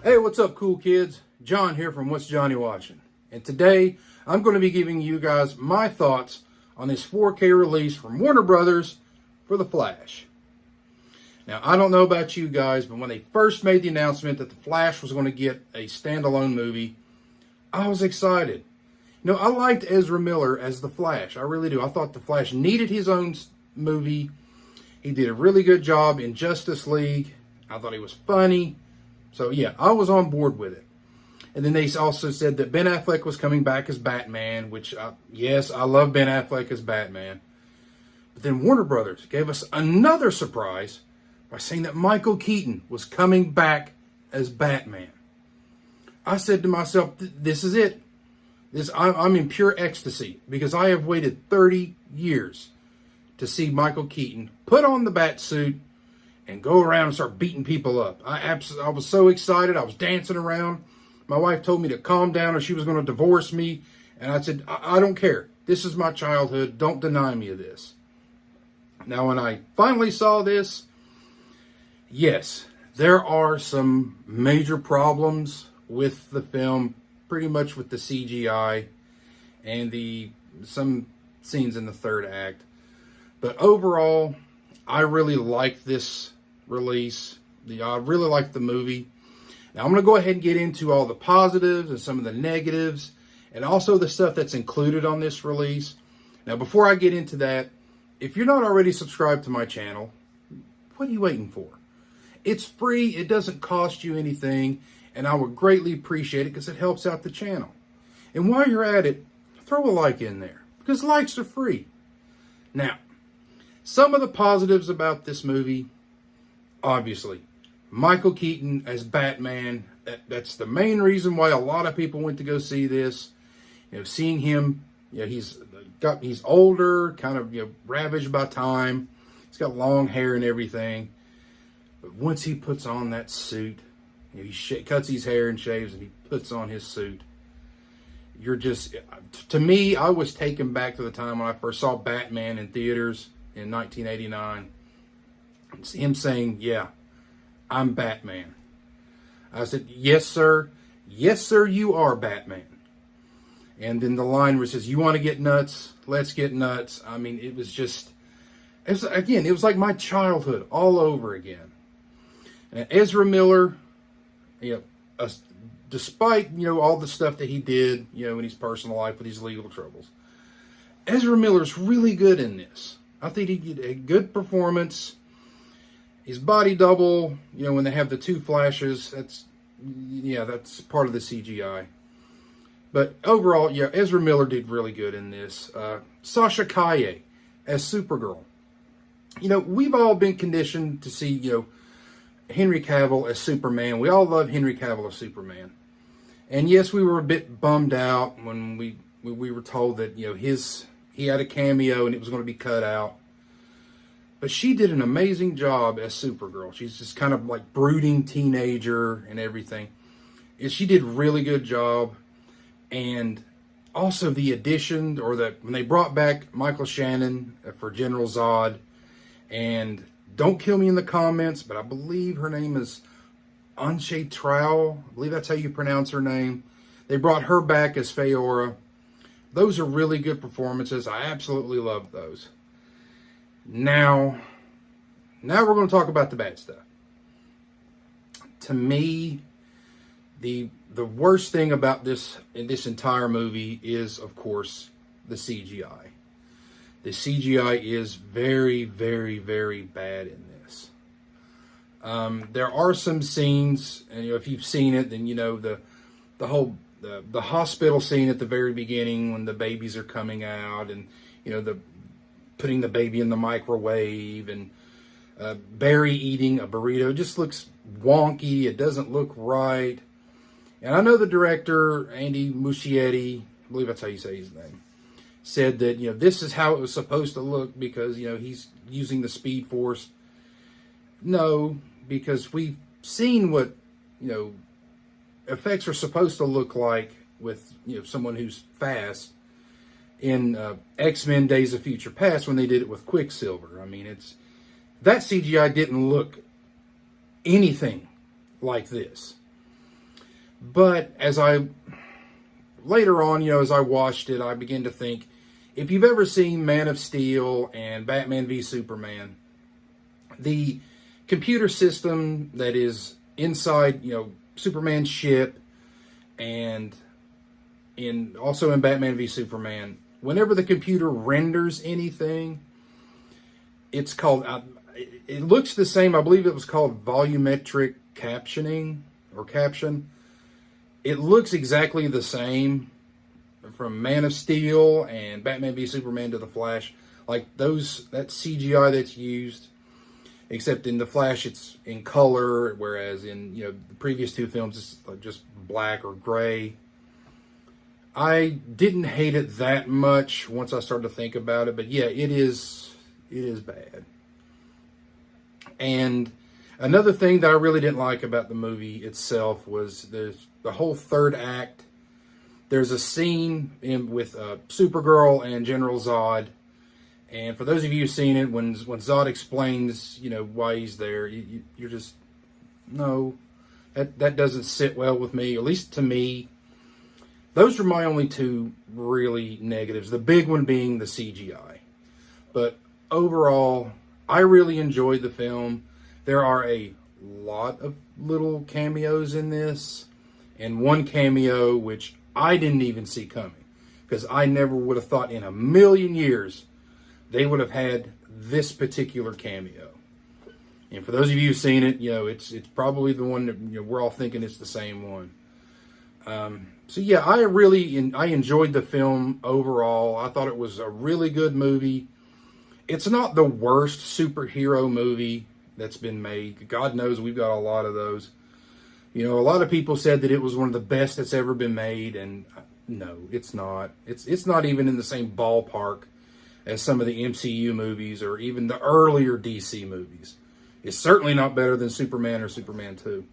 Hey, what's up, cool kids? John here from What's Johnny Watching. And today, I'm going to be giving you guys my thoughts on this 4K release from Warner Brothers for The Flash. Now, I don't know about you guys, but when they first made the announcement that The Flash was going to get a standalone movie, I was excited. You know, I liked Ezra Miller as The Flash. I really do. I thought The Flash needed his own movie. He did a really good job in Justice League. I thought he was funny. So, yeah, I was on board with it. And then they also said that Ben Affleck was coming back as Batman, which, yes, I love Ben Affleck as Batman. But then Warner Brothers gave us another surprise by saying that Michael Keaton was coming back as Batman. I said to myself, this is it. I'm in pure ecstasy because I have waited 30 years to see Michael Keaton put on the bat suit and go around and start beating people up. I was so excited. I was dancing around. My wife told me to calm down or she was going to divorce me. And I said, I don't care. This is my childhood. Don't deny me of this. Now, when I finally saw this, yes, there are some major problems with the film, pretty much with the CGI and some scenes in the third act. But overall, I really like this release. I really like the movie. Now, I'm going to go ahead and get into all the positives and some of the negatives and also the stuff that's included on this release. Now, before I get into that, if you're not already subscribed to my channel, what are you waiting for? It's free. It doesn't cost you anything, and I would greatly appreciate it because it helps out the channel. And while you're at it, throw a like in there because likes are free. Now, some of the positives about this movie, obviously, Michael Keaton as Batman. That's the main reason why a lot of people went to go see this. You know, seeing him, you know, he's older, kind of, you know, ravaged by time. He's got long hair and everything. But once he puts on that suit, you know, he cuts his hair and shaves and he puts on his suit. You're just, to me, I was taken back to the time when I first saw Batman in theaters in 1989. It's him saying, yeah, I'm Batman. I said, yes, sir. Yes, sir, you are Batman. And then the line where it says, you want to get nuts? Let's get nuts. I mean, it was just, it was like my childhood all over again. And Ezra Miller, you know, despite, you know, all the stuff that he did, you know, in his personal life with his legal troubles, Ezra Miller's really good in this. I think he did a good performance. His body double, you know, when they have the two flashes, that's part of the CGI. But overall, yeah, Ezra Miller did really good in this. Sasha Calle as Supergirl. You know, we've all been conditioned to see, you know, Henry Cavill as Superman. We all love Henry Cavill as Superman. And yes, we were a bit bummed out when we were told that, you know, he had a cameo and it was going to be cut out. But she did an amazing job as Supergirl. She's just kind of like brooding teenager and everything. And she did a really good job. And also the addition, when they brought back Michael Shannon for General Zod. And don't kill me in the comments, but I believe her name is Anshe Trowell. I believe that's how you pronounce her name. They brought her back as Feora. Those are really good performances. I absolutely love those. Now we're going to talk about the bad stuff. To me, the worst thing about this entire movie is, of course, the CGI. The CGI is very, very, very bad in this. There are some scenes, and you know, if you've seen it, then you know the hospital scene at the very beginning when the babies are coming out, and you know putting the baby in the microwave, and Barry eating a burrito. It just looks wonky. It doesn't look right. And I know the director, Andy Muschietti, I believe that's how you say his name, said that, you know, this is how it was supposed to look because, you know, he's using the Speed Force. No, because we've seen what, you know, effects are supposed to look like with, you know, someone who's fast in X-Men Days of Future Past when they did it with Quicksilver. I mean, that CGI didn't look anything like this. But later on, as I watched it, I began to think, if you've ever seen Man of Steel and Batman v Superman, the computer system that is inside, Superman's ship, and also in Batman v Superman, whenever the computer renders anything, it's called, it looks the same. I believe it was called volumetric captioning or caption. It looks exactly the same from Man of Steel and Batman v Superman to the Flash. Like that CGI that's used, except in the Flash it's in color, whereas in the previous two films it's just black or gray. I didn't hate it that much once I started to think about it, but yeah, it is bad. And another thing that I really didn't like about the movie itself was the whole third act. There's a scene with Supergirl and General Zod. And for those of you who've seen it, when Zod explains, why he's there, you're just, no, that doesn't sit well with me, at least to me. Those are my only two really negatives, the big one being the CGI. But overall, I really enjoyed the film. There are a lot of little cameos in this, and one cameo which I didn't even see coming, because I never would have thought in a million years they would have had this particular cameo. And for those of you who've seen it, it's probably the one that we're all thinking it's the same one. So yeah, I enjoyed the film overall. I thought it was a really good movie. It's not the worst superhero movie that's been made. God knows we've got a lot of those. A lot of people said that it was one of the best that's ever been made, and no, it's not. It's not even in the same ballpark as some of the MCU movies or even the earlier DC movies. It's certainly not better than Superman or Superman 2.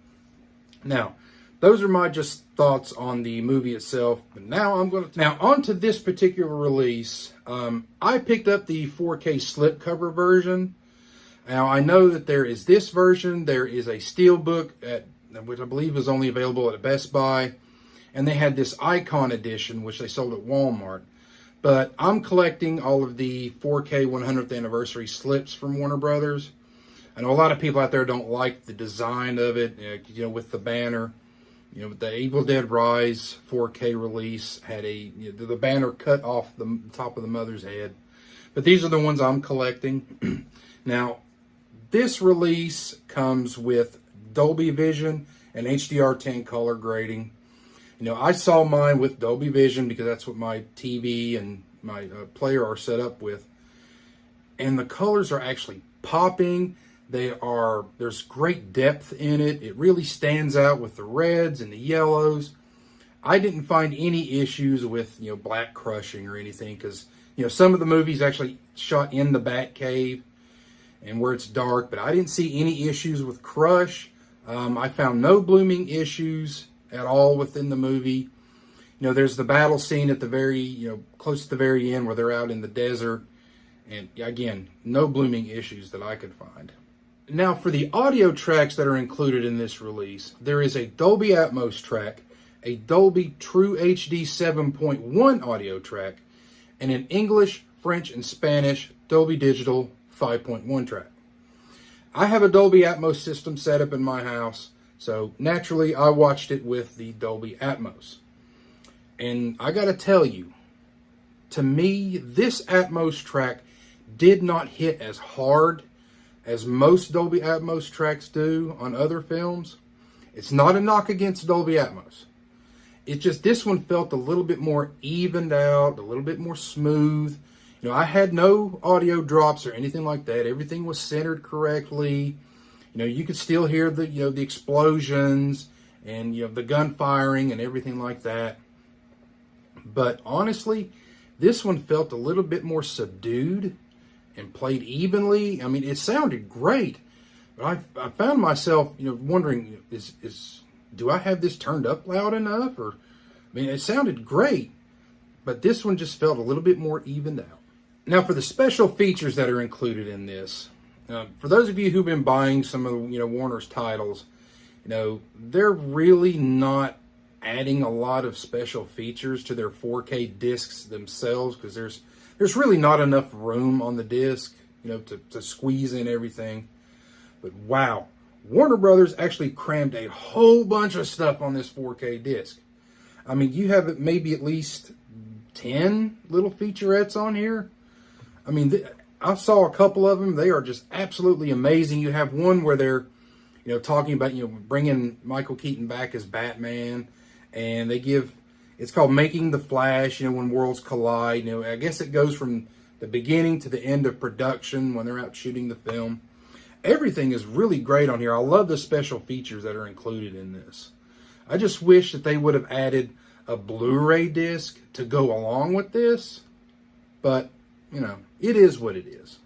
Now, those are my just thoughts on the movie itself. But now on to this particular release. I picked up the 4K slipcover version. Now, I know that there is this version. There is a steelbook, which I believe is only available at Best Buy. And they had this Icon edition, which they sold at Walmart. But I'm collecting all of the 4K 100th anniversary slips from Warner Brothers. I know a lot of people out there don't like the design of it, with the banner. The Evil Dead Rise 4K release had the banner cut off the top of the mother's head. But these are the ones I'm collecting. Now, this release comes with Dolby Vision and HDR10 color grading. I saw mine with Dolby Vision because that's what my TV and my player are set up with. And the colors are actually popping. There's great depth in it. It really stands out with the reds and the yellows. I didn't find any issues with, black crushing or anything, because, some of the movies actually shot in the Batcave and where it's dark, but I didn't see any issues with crush. I found no blooming issues at all within the movie. There's the battle scene at the very, close to the very end where they're out in the desert. And again, no blooming issues that I could find. Now, for the audio tracks that are included in this release, there is a Dolby Atmos track, a Dolby True HD 7.1 audio track, and an English, French, and Spanish Dolby Digital 5.1 track. I have a Dolby Atmos system set up in my house, so naturally I watched it with the Dolby Atmos. And I gotta tell you, to me, this Atmos track did not hit as hard as most Dolby Atmos tracks do on other films. It's not a knock against Dolby Atmos. It's just this one felt a little bit more evened out, a little bit more smooth. I had no audio drops or anything like that. Everything was centered correctly. You could still hear the explosions and the gun firing and everything like that. But honestly, this one felt a little bit more subdued and played evenly. I mean, it sounded great, but I found myself, wondering, do I have this turned up loud enough? Or, it sounded great, but this one just felt a little bit more evened out. Now, for the special features that are included in this, for those of you who've been buying some of Warner's titles, they're really not adding a lot of special features to their 4K discs themselves, because there's really not enough room on the disc, to squeeze in everything. But wow, Warner Brothers actually crammed a whole bunch of stuff on this 4K disc. I mean, you have maybe at least 10 little featurettes on here. I mean, I saw a couple of them. They are just absolutely amazing. You have one where they're, talking about, bringing Michael Keaton back as Batman. And it's called Making the Flash, when worlds collide. I guess it goes from the beginning to the end of production when they're out shooting the film. Everything is really great on here. I love the special features that are included in this. I just wish that they would have added a Blu-ray disc to go along with this. But, it is what it is.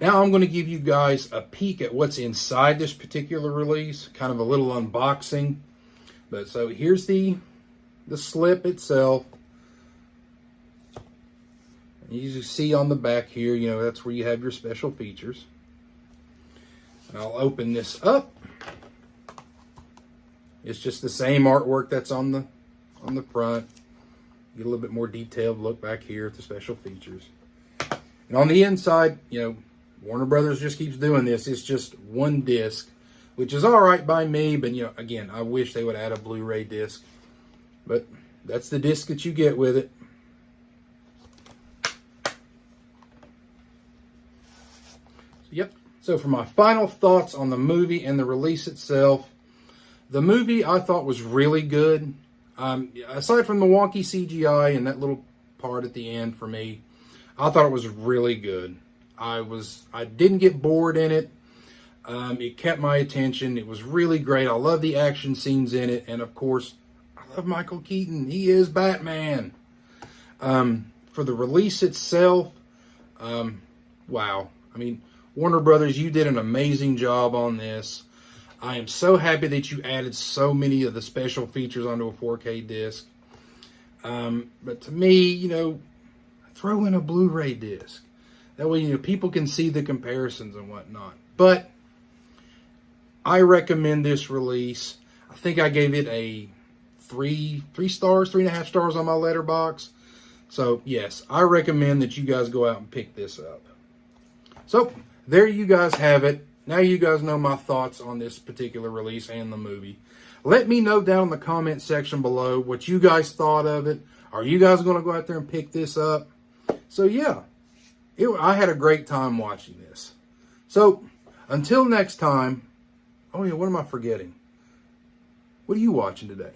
Now I'm going to give you guys a peek at what's inside this particular release. Kind of a little unboxing. But so here's the slip itself. You see on the back here, that's where you have your special features. And I'll open this up. It's just the same artwork that's on the front. Get a little bit more detailed look back here at the special features. And on the inside, Warner Brothers just keeps doing this. It's just one disc, which is all right by me. But, again, I wish they would add a Blu-ray disc. But that's the disc that you get with it. Yep. So for my final thoughts on the movie and the release itself, the movie I thought was really good. Aside from the wonky CGI and that little part at the end for me, I thought it was really good. I didn't get bored in it. It kept my attention. It was really great. I love the action scenes in it. And of course, I love Michael Keaton. He is Batman. For the release itself, wow. I mean, Warner Brothers, you did an amazing job on this. I am so happy that you added so many of the special features onto a 4K disc. But to me, throw in a Blu-ray disc. That way, people can see the comparisons and whatnot. But I recommend this release. I think I gave it a 3.5 stars on my letterbox. So, yes, I recommend that you guys go out and pick this up. So, there you guys have it. Now you guys know my thoughts on this particular release and the movie. Let me know down in the comment section below what you guys thought of it. Are you guys going to go out there and pick this up? So, yeah, I had a great time watching this. So, until next time, oh yeah, what am I forgetting? What are you watching today?